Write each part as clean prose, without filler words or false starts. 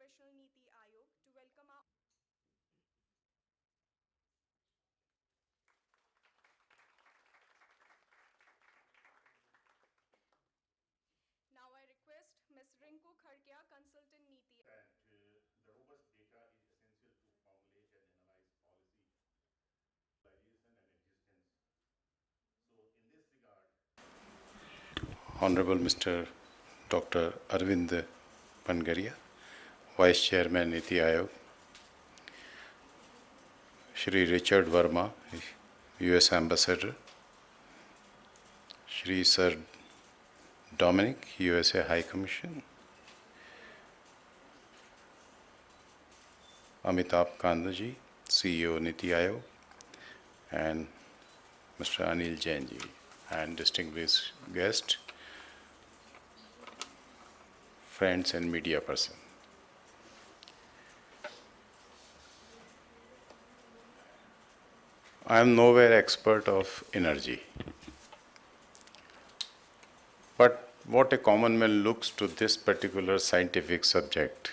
professional Niti Aayog to welcome our Now I request Ms. Rinku Kharkia, Consultant Niti. And the robust data is essential to formulate and analyze policy, ideation, and existence. So, in this regard, Honorable Mr. Dr. Arvind Pangaria, Vice Chairman Niti Aayog, Shri Richard Verma, US Ambassador, Shri Sir Dominic, USA High Commission, Amitabh Kandaji, CEO Niti Aayog, and Mr. Anil Jainji, and distinguished guest, friends and media person. I am nowhere expert of energy. But what a common man looks to this particular scientific subject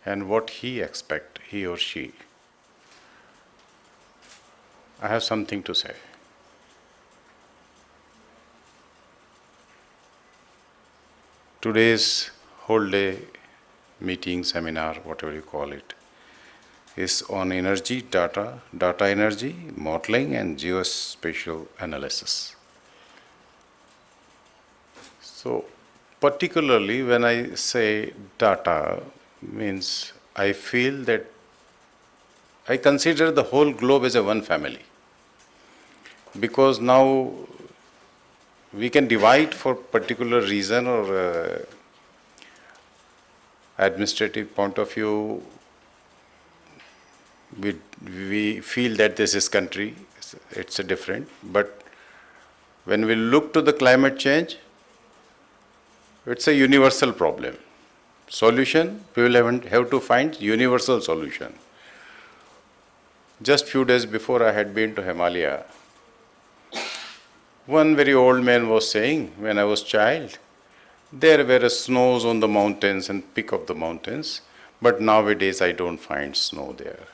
and what he expects, he or she, I have something to say. Today's whole day meeting, seminar, whatever you call it, is on energy, data energy, modeling, and geospatial analysis. So, particularly when I say data, means I feel that I consider the whole globe as a one family. Because now we can divide for particular reason or administrative point of view. We feel that this is country, it's a different. But when we look to the climate change, it's a universal problem. Solution, we will have to find universal solution. Just few days before I had been to Himalaya, one very old man was saying, when I was child, there were snows on the mountains and peak of the mountains, but nowadays I don't find snow there.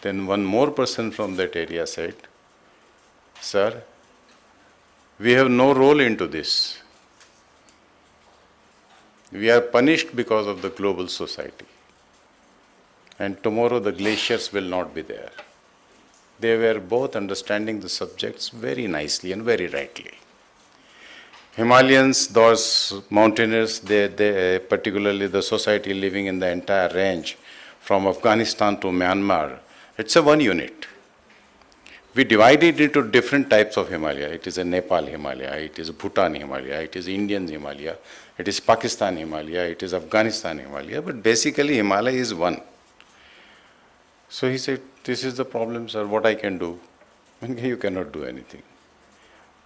Then one more person from that area said, Sir, we have no role into this. We are punished because of the global society. And tomorrow the glaciers will not be there. They were both understanding the subjects very nicely and very rightly. Himalayans, those mountaineers, they particularly the society living in the entire range from Afghanistan to Myanmar, it's a one unit. We divide it into different types of Himalaya. It is a Nepal Himalaya, it is Bhutan Himalaya, it is Indian Himalaya, it is Pakistan Himalaya, it is Afghanistan Himalaya, but basically Himalaya is one. So he said, this is the problem, sir, what I can do? You cannot do anything.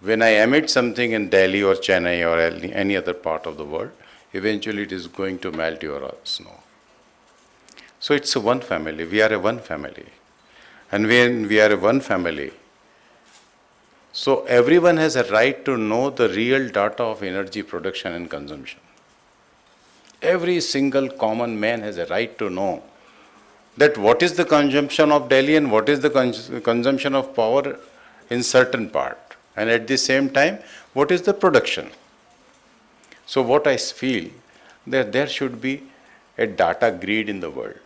When I emit something in Delhi or Chennai or any other part of the world, eventually it is going to melt your snow. So it's a one family, we are a one family. And when we are a one family, so everyone has a right to know the real data of energy production and consumption. Every single common man has a right to know that what is the consumption of Delhi and what is the consumption of power in certain part. And at the same time, what is the production. So what I feel, that there should be a data grid in the world.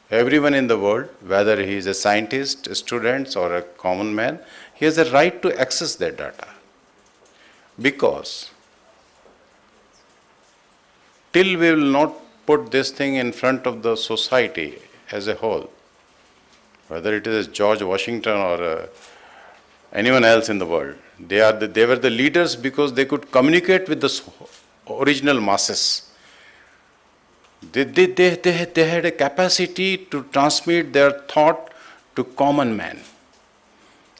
Everyone in the world, whether he is a scientist, student, or a common man, he has a right to access that data. Because till we will not put this thing in front of the society as a whole, whether it is George Washington or anyone else in the world, they were the leaders because they could communicate with the original masses. They had a capacity to transmit their thought to common man.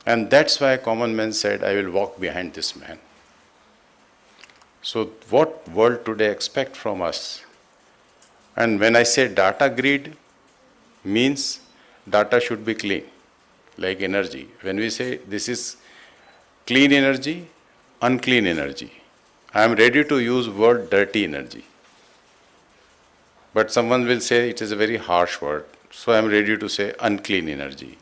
And that's why common man said, I will walk behind this man. So what world today expect from us? And when I say data grid, means data should be clean, like energy. When we say this is clean energy, unclean energy. I am ready to use word dirty energy. But someone will say it is a very harsh word. So I am ready to say unclean energy.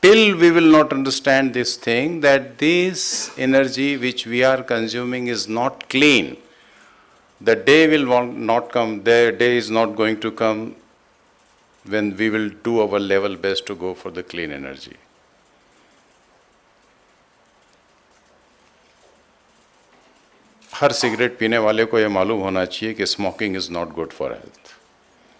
Till we will not understand this thing that this energy which we are consuming is not clean, the day will not come, the day is not going to come when we will do our level best to go for the clean energy. Her cigarette पीने वाले को ये मालूम होना चाहिए कि smoking is not good for health.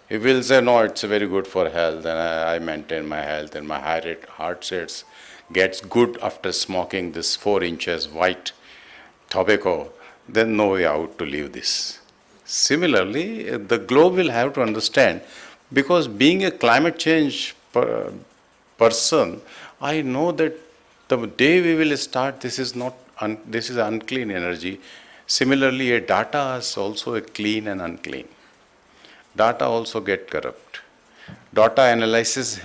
He will say, no, it's very good for health, and I maintain my health, and my heart rates gets good after smoking this 4 inches white tobacco. Then no way out to leave this. Similarly, the globe will have to understand, because being a climate change person, I know that the day we will start, this is unclean energy. Similarly, a data is also a clean and unclean. Data also get corrupt. Data analysis,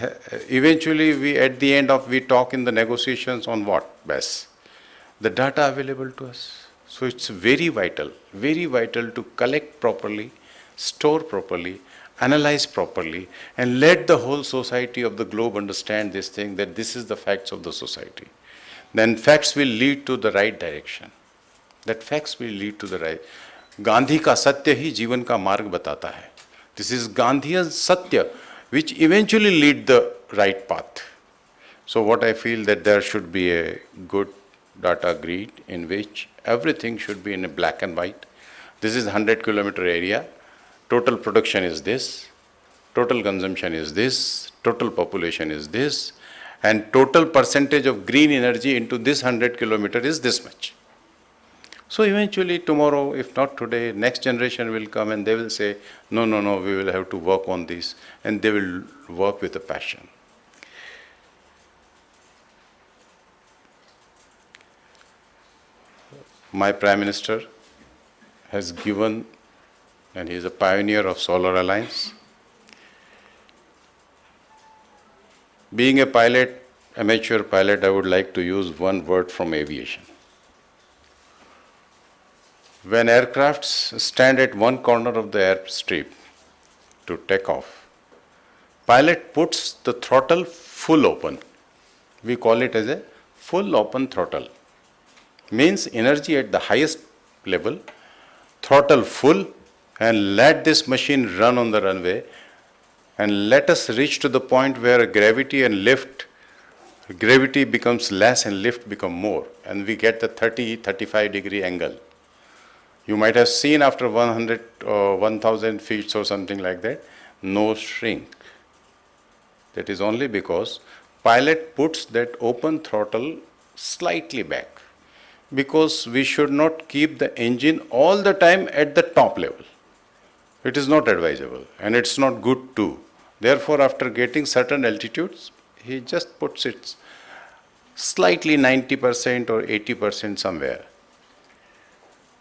eventually at the end we talk in the negotiations on what best? The data available to us. So it's very vital to collect properly, store properly, analyze properly, and let the whole society of the globe understand this thing, that this is the facts of the society. Then facts will lead to the right direction. That facts will lead to the right. Gandhi का सत्य ही जीवन का मार्ग बताता है. This is Gandhian Satya, which eventually lead the right path. So what I feel that there should be a good data grid in which everything should be in a black and white. This is 100-kilometer area. Total production is this. Total consumption is this. Total population is this. And total percentage of green energy into this 100-kilometer is this much. So eventually tomorrow, if not today, next generation will come and they will say, no, we will have to work on this, and they will work with a passion. My Prime Minister has given, and he is a pioneer of Solar Alliance. Being a pilot, amateur pilot, I would like to use one word from aviation. When aircrafts stand at one corner of the airstrip to take off, pilot puts the throttle full open. We call it as a full open throttle. Means energy at the highest level, throttle full, and let this machine run on the runway, and let us reach to the point where gravity becomes less and lift become more, and we get the 30-35 degree angle. You might have seen after 1,000 feet or something like that, no shrink. That is only because pilot puts that open throttle slightly back, because we should not keep the engine all the time at the top level. It is not advisable, and it's not good too. Therefore, after getting certain altitudes, he just puts it slightly 90% or 80% somewhere.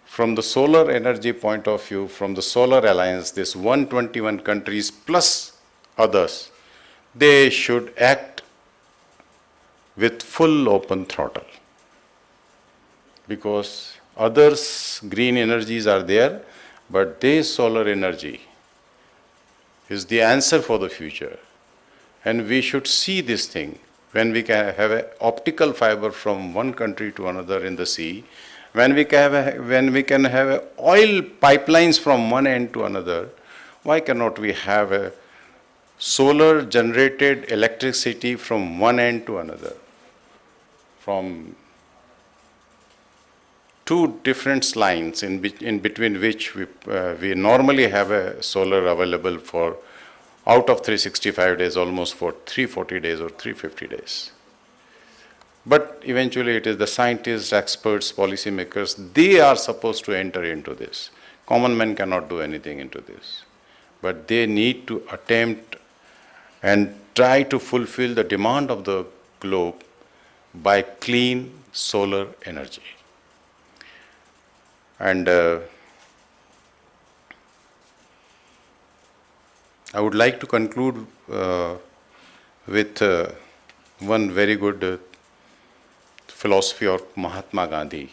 From the solar energy point of view, from the Solar Alliance, this 121 countries plus others, they should act with full open throttle. Because others, green energies are there, but this solar energy is the answer for the future. And we should see this thing when we can have an optical fiber from one country to another in the sea, when we can have oil pipelines from one end to another. Why cannot we have a solar generated electricity from one end to another, from two different lines in between which we normally have a solar available for out of 365 days, almost for 340 days or 350 days. But eventually it is the scientists, experts, policymakers, they are supposed to enter into this. Common man cannot do anything into this. But they need to attempt and try to fulfill the demand of the globe by clean solar energy. And I would like to conclude with one very good philosophy of Mahatma Gandhi.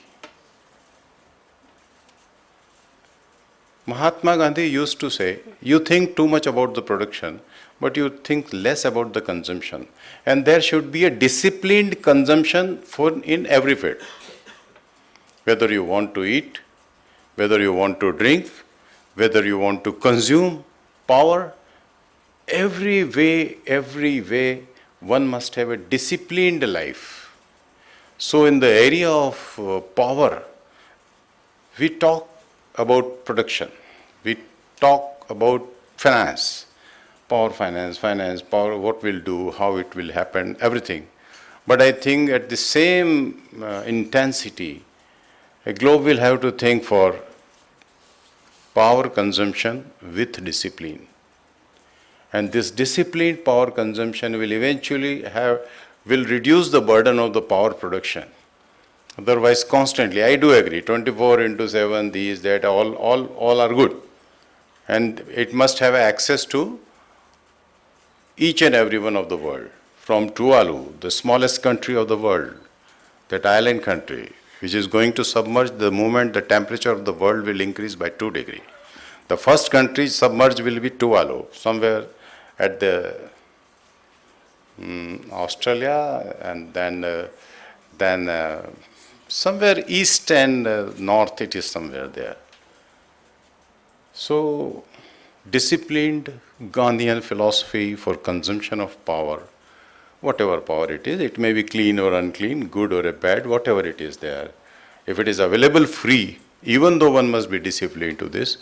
Mahatma Gandhi used to say, you think too much about the production, but you think less about the consumption. And there should be a disciplined consumption in every field. Whether you want to eat, whether you want to drink, whether you want to consume power, every way, one must have a disciplined life. So in the area of power, we talk about production, we talk about finance, power, what will do, how it will happen, everything. But I think at the same intensity, a globe will have to think for power consumption with discipline. And this disciplined power consumption will eventually will reduce the burden of the power production. Otherwise, constantly, I do agree, 24 into 7, these, that, all are good. And it must have access to each and every one of the world. From Tuvalu, the smallest country of the world, that island country, which is going to submerge the moment the temperature of the world will increase by 2 degrees. The first country submerged will be Tuvalu, somewhere at the Australia, and then somewhere east and north, it is somewhere there. So, disciplined Gandhian philosophy for consumption of power, whatever power it is, it may be clean or unclean, good or bad, whatever it is there. If it is available free, even though one must be disciplined to this,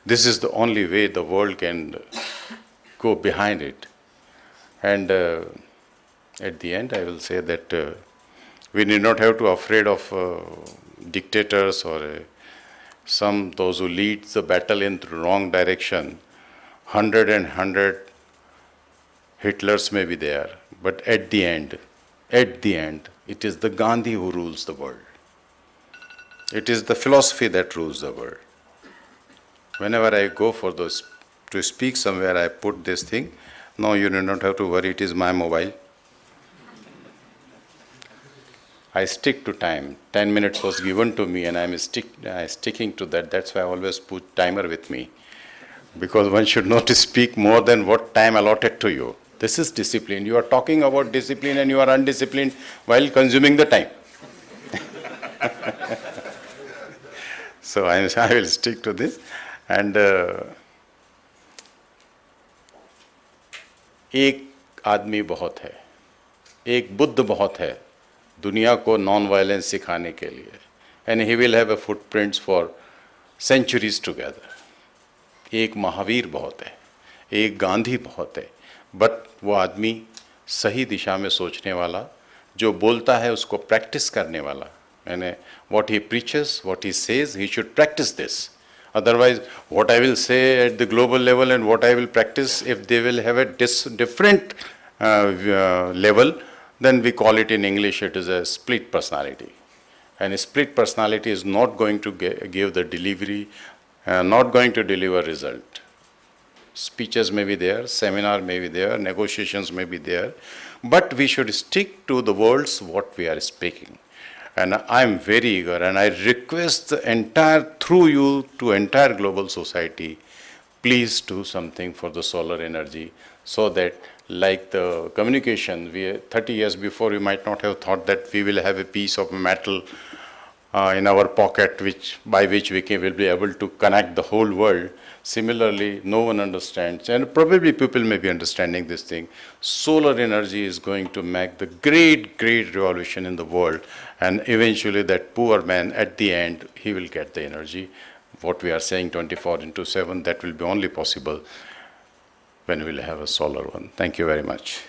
this is the only way the world can go behind it. And at the end, I will say that we need not have to be afraid of dictators or those who lead the battle in the wrong direction. 100 Hitlers may be there, but at the end, it is the Gandhi who rules the world. It is the philosophy that rules the world. Whenever I go for those to speak somewhere, I put this thing. No, you do not have to worry, it is my mobile. I stick to time. 10 minutes was given to me and I'm sticking to that. That's why I always put timer with me. Because one should not speak more than what time allotted to you. This is discipline. You are talking about discipline and you are undisciplined while consuming the time. So I will stick to this. And एक आदमी बहुत है, एक बुद्ध बहुत है दुनिया को non violence सिखाने के लिए, and he will have a footprints for centuries together. एक महावीर बहुत है, एक गांधी बहुत है, बट वो आदमी सही दिशा में सोचने वाला, जो बोलता है उसको प्रैक्टिस करने वाला, यानी what he preaches, what he says, he should practice this. Otherwise, what I will say at the global level and what I will practice, if they will have a different level, then we call it in English, it is a split personality. And a split personality is not going to give the delivery, not going to deliver result. Speeches may be there, seminar may be there, negotiations may be there, but we should stick to the words what we are speaking. And I am very eager, and I request through you to entire global society, please do something for the solar energy, so that like the communication, 30 years before we might not have thought that we will have a piece of metal in our pocket by which we will be able to connect the whole world. Similarly, no one understands, and probably people may be understanding this thing. Solar energy is going to make the great revolution in the world, and eventually that poor man at the end, he will get the energy. What we are saying 24 into 7, that will be only possible when we will have a solar one. Thank you very much.